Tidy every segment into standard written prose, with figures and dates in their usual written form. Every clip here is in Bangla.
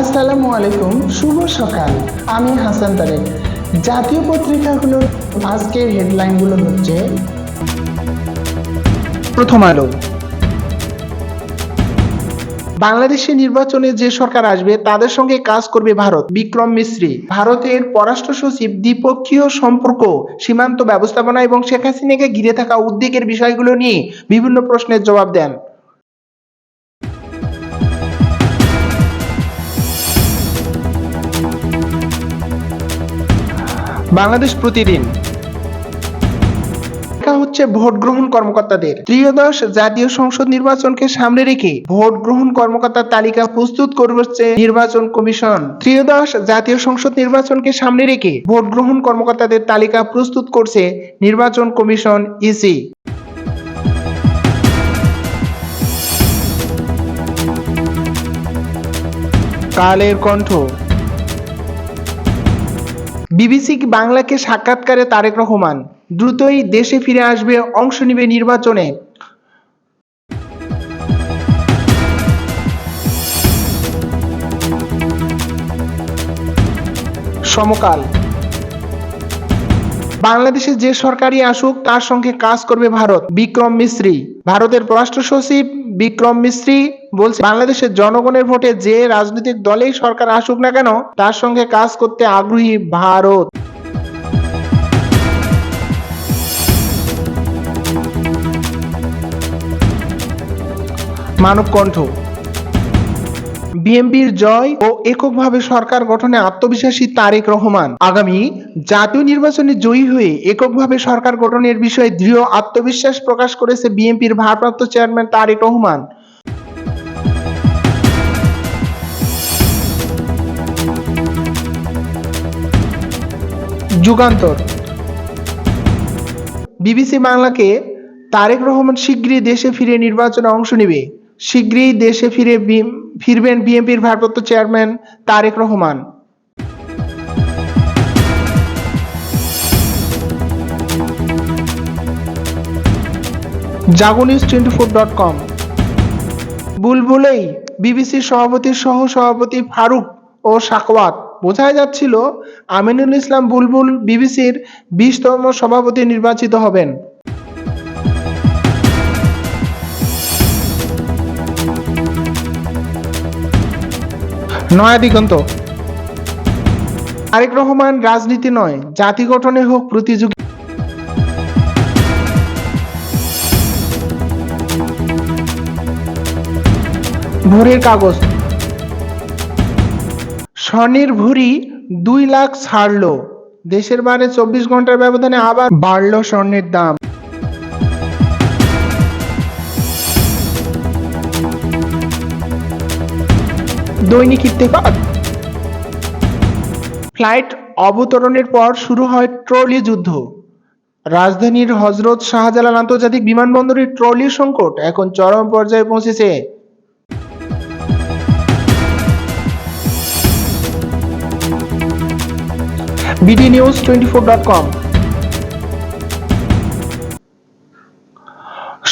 আসসালামু আলাইকুম, শুভ সকাল। আমি হাসান তারেক। জাতীয় পত্রিকাগুলোর আজকের হেডলাইনগুলো হচ্ছে: প্রথম আলো, বাংলাদেশে নির্বাচনে যে সরকার আসবে তাদের সঙ্গে কাজ করবে ভারত, বিক্রম মিশ্রি। ভারতের পররাষ্ট্র সচিব দ্বিপক্ষীয় সম্পর্ক, সীমান্ত ব্যবস্থাপনা এবং শেখ হাসিনাকে ঘিরে থাকা উদ্বেগের বিষয়গুলো নিয়ে বিভিন্ন প্রশ্নের জবাব দেন। বাংলাদেশ প্রতিদিন হচ্ছে ভোট গ্রহণ কর্মকর্তাদের ত্রয়োদশ জাতীয় সংসদ নির্বাচনকে সামনে রেখে ভোট গ্রহণ কর্মকর্তার তালিকা প্রস্তুত করছে নির্বাচন কমিশন। ত্রয়োদশ জাতীয় সংসদ নির্বাচনকে সামনে রেখে ভোট গ্রহণ কর্মকর্তাদের তালিকা প্রস্তুত করছে নির্বাচন commission EC. Kaler Kantho, BBC বাংলাকে সাক্ষাৎকারে তারেক রহমান দ্রুতই দেশে ফিরে আসবে, অংশ নেবে নির্বাচনে। সমকাল, বাংলাদেশে যে সরকারই আসুক তার সঙ্গে কাজ করবে ভারত, বিক্রম মিশ্রি। ভারতের পররাষ্ট্র সচিব বিক্রম মিশ্রি বলছে, বাংলাদেশের জনগণের ভোটে যে রাজনৈতিক দলেই সরকার আসুক না কেন তার সঙ্গে কাজ করতে আগ্রহী ভারত। মানবকণ্ঠ, বিএনপির জয় ও এককভাবে সরকার গঠনে আত্মবিশ্বাসী তারেক রহমান। আগামী জাতীয় নির্বাচনে জয়ী হয়ে এককভাবে সরকার গঠনের বিষয়ে দৃঢ় আত্মবিশ্বাস প্রকাশ করেছে বিএনপির ভারপ্রাপ্ত চেয়ারম্যান তারেক রহমান। যুগান্তর, বিবিসি বাংলাকে তারেক রহমান শীঘ্রই দেশে ফিরে নির্বাচনে অংশ নেবে। শীঘ্রই দেশে ফিরবেন বিএনপির ভারপ্রাপ্ত চেয়ারম্যান তারেক রহমান। jagonews24.com, বুলবুলেই বিবিসির সভাপতির সহ সভাপতি ফারুক ও সাকওয়াত। বোঝাই যাচ্ছিল আমিনুল ইসলাম বুলবুল বিবিসির 20তম সভাপতি নির্বাচিত হবেন। নয়া দিগন্ত, তারেক রহমান রাজনীতি নয় জাতি গঠনে হোক প্রতিযোগী। ভোরের কাগজ, স্বর্ণের ভরি 2 লাখ ছাড়ল, দেশের বাইরে 24 ঘন্টার ব্যবধানে আবার বাড়ল স্বর্ণের দাম। দৈনিক ইত্তেফাক, ফ্লাইট অবতরণের পর শুরু হয় ট্রলি যুদ্ধ। রাজধানীর হযরত শাহজালাল আন্তর্জাতিক বিমানবন্দরে ট্রলির সংকট এখন চরম পর্যায়ে পৌঁছেছে। bdnews24.com,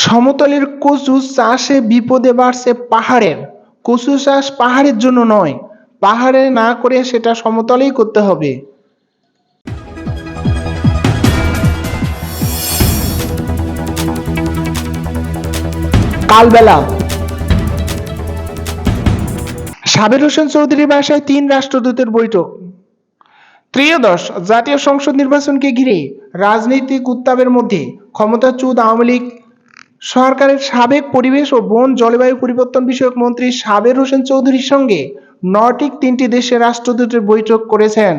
সমতলের কচু চাষে বিপদে বাড়ছে পাহাড়ের। কচু চাষ পাহাড়ের জন্য নয়, পাহাড়ে না করে সেটা সমতলেই করতে হবে। কালবেলা, সাবের হোসেন চৌধুরীর বাসায় 3 রাষ্ট্রদূতের বৈঠক। ত্রয়োদশ জাতীয় সংসদ নির্বাচনকে ঘিরে রাজনৈতিক উত্তাপের মধ্যে ক্ষমতাচ্যুত আওয়ামী লীগ সরকারের সাবেক পরিবেশ ও বন জলবায়ু পরিবর্তন বিষয়ক মন্ত্রী সাবের হোসেন চৌধুরীর সঙ্গে নর্ডিক 3টি দেশের রাষ্ট্রদূতের বৈঠক করেছেন।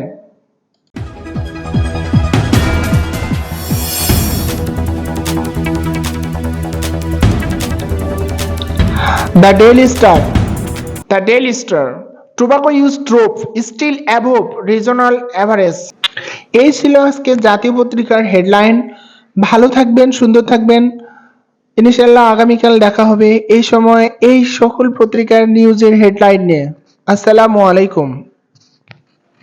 The Daily Star, tobacco use drop still above regional average. এই ছিল আজকে জাতীয় পত্রিকার হেডলাইন। ভালো থাকবেন, সুন্দর থাকবেন। ইনশাআল্লাহ আগামীকাল দেখা হবে এই সময় এই সকল পত্রিকার নিউজের হেডলাইন নিয়ে। আসসালামু আলাইকুম।